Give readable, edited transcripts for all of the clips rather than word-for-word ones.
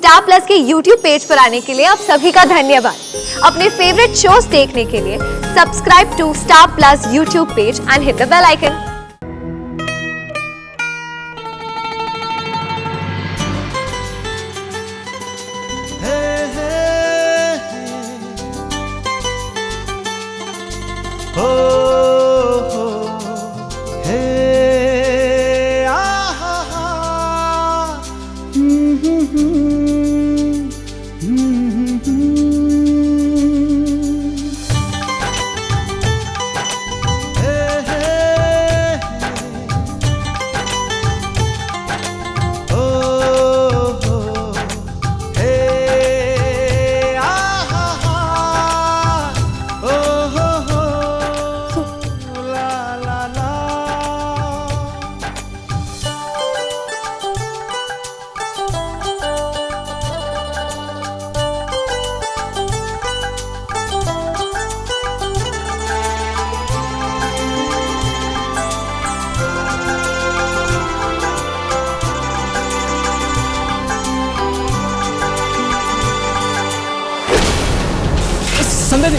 Star plus के YouTube page पर आने के लिए आप सभी का धन्यवाद। अपने फेवरेट शोज देखने के लिए subscribe to Star Plus YouTube page and hit the bell icon. Sandhya di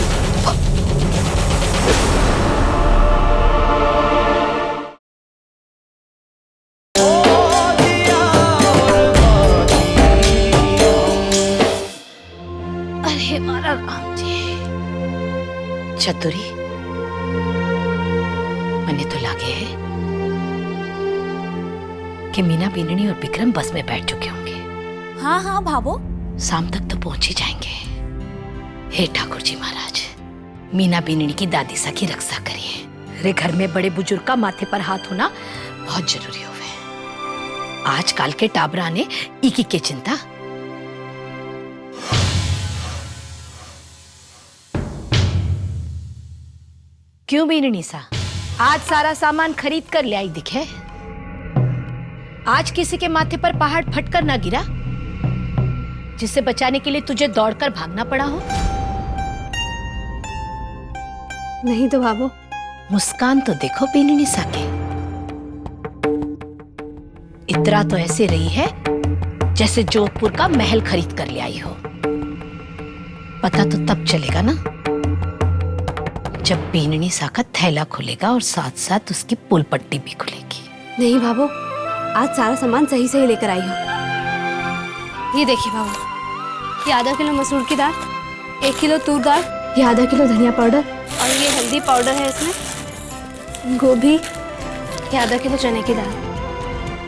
अरे मारा राम जी चतुरी मने तो लागे है कि मीना बिननी और विक्रम बस में बैठ चुके होंगे। हाँ हाँ भाभो, शाम तक तो पहुंच ही जाएंगे। हे ठाकुर जी महाराज, मीना बिननी की दादी सा की रक्षा करिए। अरे घर में बड़े बुजुर्ग का माथे पर हाथ होना बहुत जरूरी होवे। आज काल के टाबरा ने इकी के चिंता। क्यों बिननी सा आज सारा सामान खरीद कर ले आई दिखे? आज किसी के माथे पर पहाड़ फटकर ना गिरा जिसे बचाने के लिए तुझे दौड़कर भागना पड़ा हो? नहीं तो बाबू। मुस्कान तो देखो बिननी सा के, इतना तो ऐसे रही है जैसे जोधपुर का महल खरीद कर ले आई हो। पता तो तब चलेगा ना जब बिननी सा का थैला खुलेगा और साथ साथ उसकी पुल पट्टी भी खुलेगी। नहीं बाबू, आज सारा सामान सही सही लेकर आई हूँ। ये देखिए बाबू, ये आधा किलो मसूर की दाल, 1 किलो तूर दाल, ये आधा किलो धनिया पाउडर और ये हल्दी पाउडर है इसमें, गोभी, ये आधा किलो चने की दाल।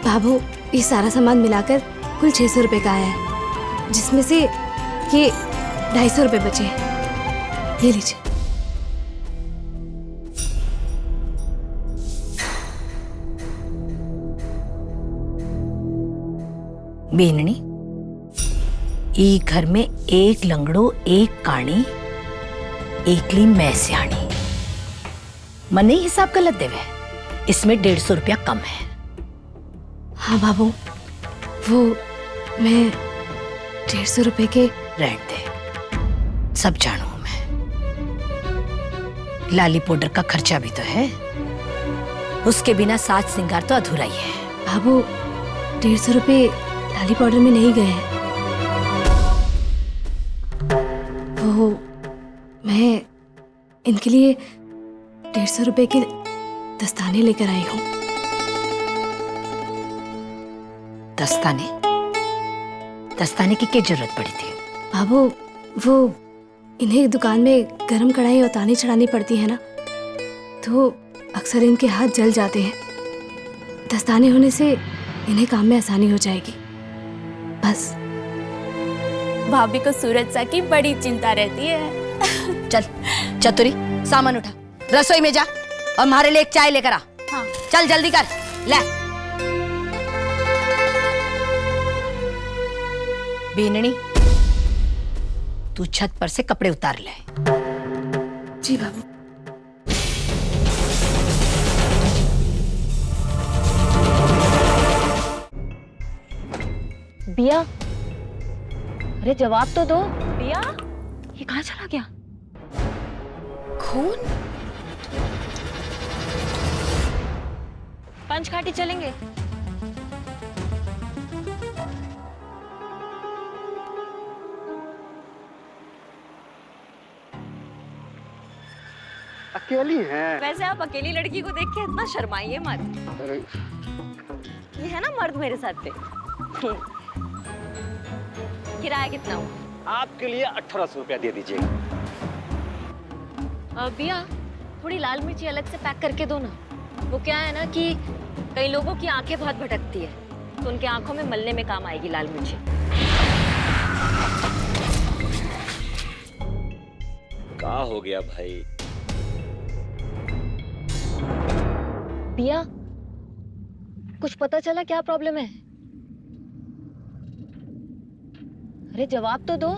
बाबू ये सारा सामान मिलाकर कुल 600 रुपये का आया है, जिसमें से ये 250 रुपये बचे हैं। ये लीजिए। बिननी, ई घर में एक लंगड़ो एक काणी एकली मैं सियाणी। मने हिसाब गलत देवे, इसमें 150 रुपया कम है। हाँ बाबू, वो मैं 150 रुपये के रहने दे, सब जानू हूं मैं। लाली पाउडर का खर्चा भी तो है, उसके बिना साज श्रृंगार तो अधूरा ही है। बाबू 150 रुपये लाली पाउडर में नहीं गए हैं। वो मैं इनके लिए 150 रुपये के दस्ताने लेकर आई हूँ। दस्ताने? दस्ताने की क्या जरूरत पड़ी थी? बाबू वो इन्हें दुकान में गरम कढ़ाई और ताने चढ़ानी पड़ती है ना, तो अक्सर इनके हाथ जल जाते हैं। दस्ताने होने से इन्हें काम में आसानी हो जाएगी। बस भाभी को सूरज सा की बड़ी चिंता रहती है। चल चतुरी, सामान उठा, रसोई में जा और हमारे लिए एक चाय लेकर आ। हाँ। चल जल्दी कर, ले। बीननी, तू छत पर से कपड़े उतार ले। जी बाबू। बिया, अरे जवाब तो दो। बिया, ये कहाँ चला गया? खून? पंचघाटी चलेंगे? अकेली हैं। वैसे आप अकेली लड़की को देख के इतना शर्माइए मत। अरे ये है ना मर्द मेरे साथ पे। किराया कितना हुआ? आपके लिए 1800 रुपया दे दीजिएगा। भैया थोड़ी लाल मिर्ची अलग से पैक करके दो ना। वो क्या है ना कि कई लोगों की आंखें बहुत भटकती है, तो उनके आंखों में मलने में काम आएगी लाल मिर्ची। क्या हो गया भाई? भैया कुछ पता चला क्या प्रॉब्लम है? अरे जवाब तो दो।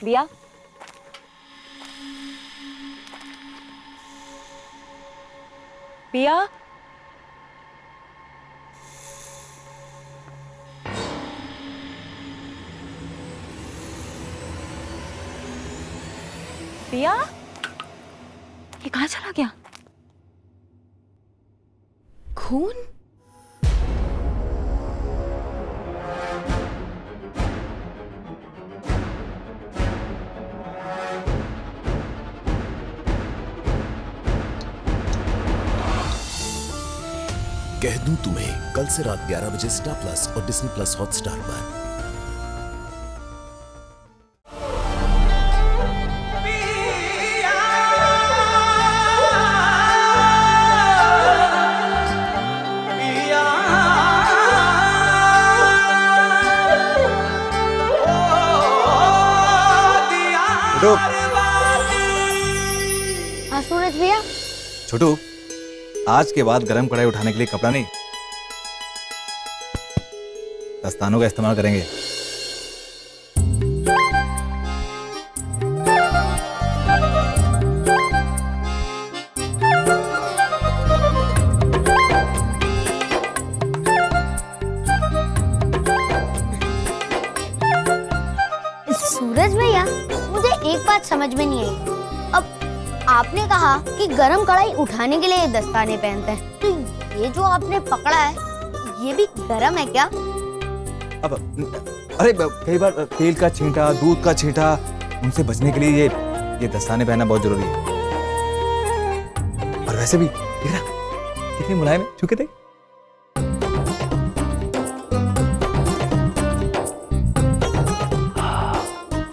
भैया भैया भैया ये कहाँ चला गया? खून? कह दूं तुम्हें कल से रात 11 बजे स्टार प्लस और डिज्नी प्लस हॉटस्टार पर। हाँ सूरज भैया। छोटू, आज के बाद गरम कढ़ाई उठाने के लिए कपड़ा नहीं, दस्तानों का इस्तेमाल करेंगे। सूरज भैया मुझे एक बात समझ में नहीं आई। अब आपने कहा कि गरम कढ़ाई उठाने के लिए ये दस्ताने पहनते हैं, तो ये जो आपने पकड़ा है ये भी गरम है क्या? अब अरे कई बार तेल का छींटा, दूध का छींटा, उनसे बचने के लिए ये दस्ताने पहनना बहुत जरूरी है। और वैसे भी देख ना कितने मुलायम है, छू के देख।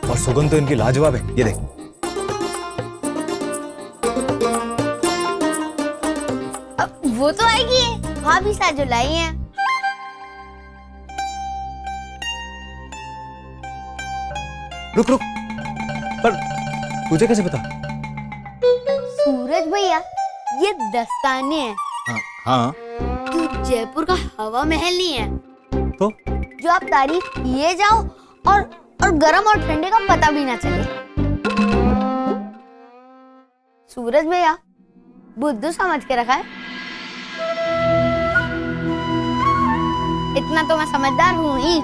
और सुगंध तो इनकी लाजवाब है, ये देख। अब वो तो आएगी, भाभी साथ जो लाई है। रुक रुक, पर तुझे कैसे पता? सूरज भैया ये दस्ताने हैं। हाँ हाँ तो जयपुर का हवा महल नहीं है तो जो आप तारीफ किए जाओ और गरम और ठंडे का पता भी ना चले। सूरज भैया बुद्धू समझ के रखा है। इतना तो मैं समझदार हूँ ही।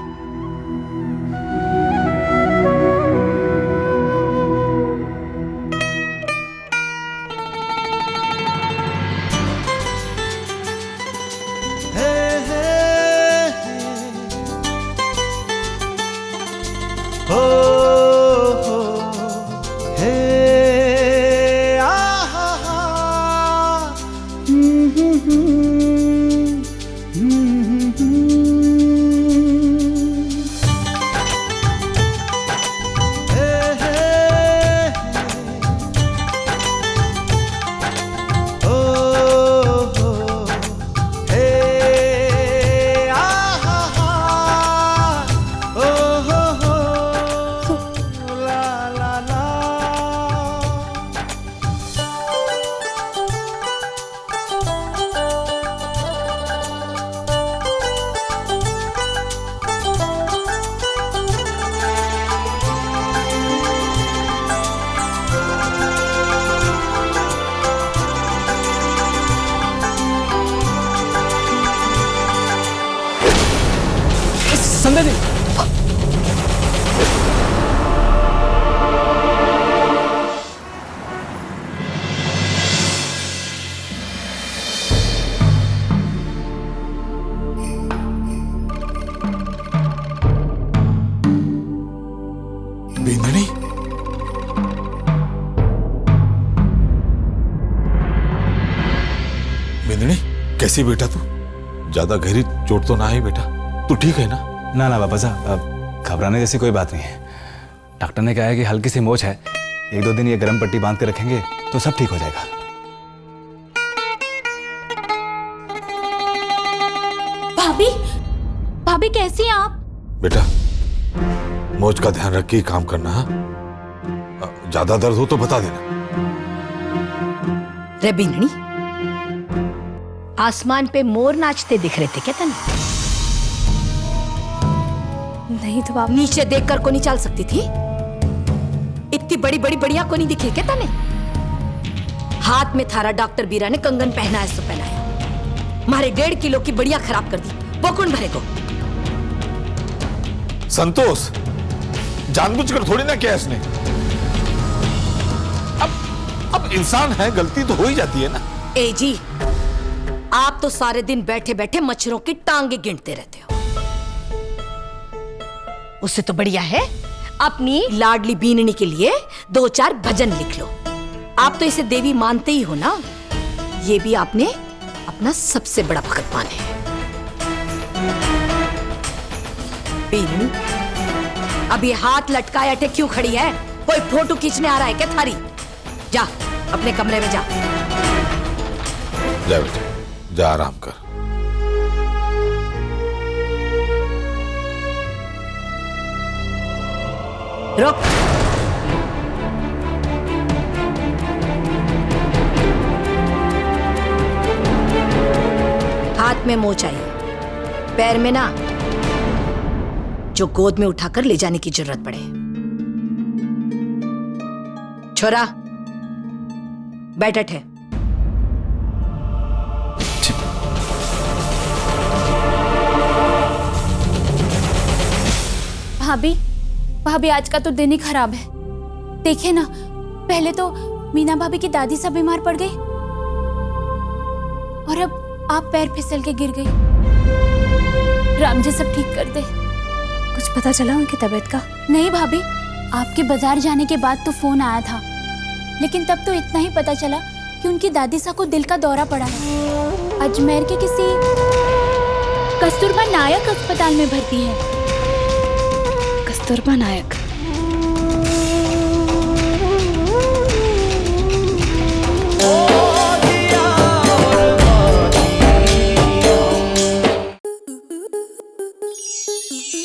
संध्या जी, कैसी बेटा तू? ज्यादा गहरी चोट तो ना आई बेटा? तू ठीक है ना? ना बाबा साहब, घबराने जैसी कोई बात नहीं है। डॉक्टर ने कहा है कि हल्की सी मोच है, 1-2 दिन ये गर्म पट्टी बांध के रखेंगे तो सब ठीक हो जाएगा। भाभी कैसी हैं आप? बेटा मोच का ध्यान रख के ही काम करना। हाँ, ज्यादा दर्द हो तो बता देना। रे बिन्नी, आसमान पे मोर नाचते दिख रहे थे क्या तने? नहीं तो बाबू। नीचे देखकर को नहीं चल सकती थी? इतनी बड़ी बड़ी बढ़िया को नहीं दिखे क्या तने? हाथ में थारा डॉक्टर बीरा ने कंगन पहनाया सो पहनाया, मारे 1.5 किलो की बढ़िया खराब कर दी। वो कौन भरेगो? संतोष, जानबूझकर थोड़ी ना किया इसने। अब इंसान है, गलती तो हो ही जाती है ना। ए जी, आप तो सारे दिन बैठे बैठे मच्छरों की टांगे गिनते रहते हो। उससे तो बढ़िया है अपनी लाडली बीननी के लिए 2-4 भजन लिख लो। आप तो इसे देवी मानते ही हो ना। ये भी आपने अपना सबसे बड़ा भगत माने है। बीननी, अब ये हाथ लटकाए अटे क्यों खड़ी है? कोई फोटो खींचने आ रहा है क्या थारी? जा अपने कमरे में जा। जा बेटा, जा आराम कर। रुक। हाथ में मोच आई, पैर में ना, जो गोद में उठाकर ले जाने की जरूरत पड़े। छोरा बैठट है। भाभी आज का तो दिन ही खराब है। देखिए ना, पहले तो मीना भाभी की दादी सब बीमार पड़ गई और अब आप पैर फिसल के गिर गई। राम जी सब ठीक कर दे। कुछ पता चला उनकी तबीयत का? नहीं भाभी, आपके बाजार जाने के बाद तो फोन आया था, लेकिन तब तो इतना ही पता चला कि उनकी दादी सा को दिल का दौरा पड़ा है। अजमेर के किसी कस्तूरबा नायक अस्पताल में भर्ती है। कस्तूरबा नायक?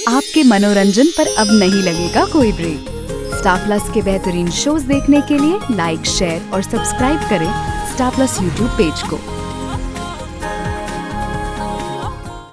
आपके मनोरंजन पर अब नहीं लगेगा कोई ब्रेक। स्टार प्लस के बेहतरीन शोज देखने के लिए लाइक, शेयर और सब्सक्राइब करें स्टार प्लस यूट्यूब पेज को।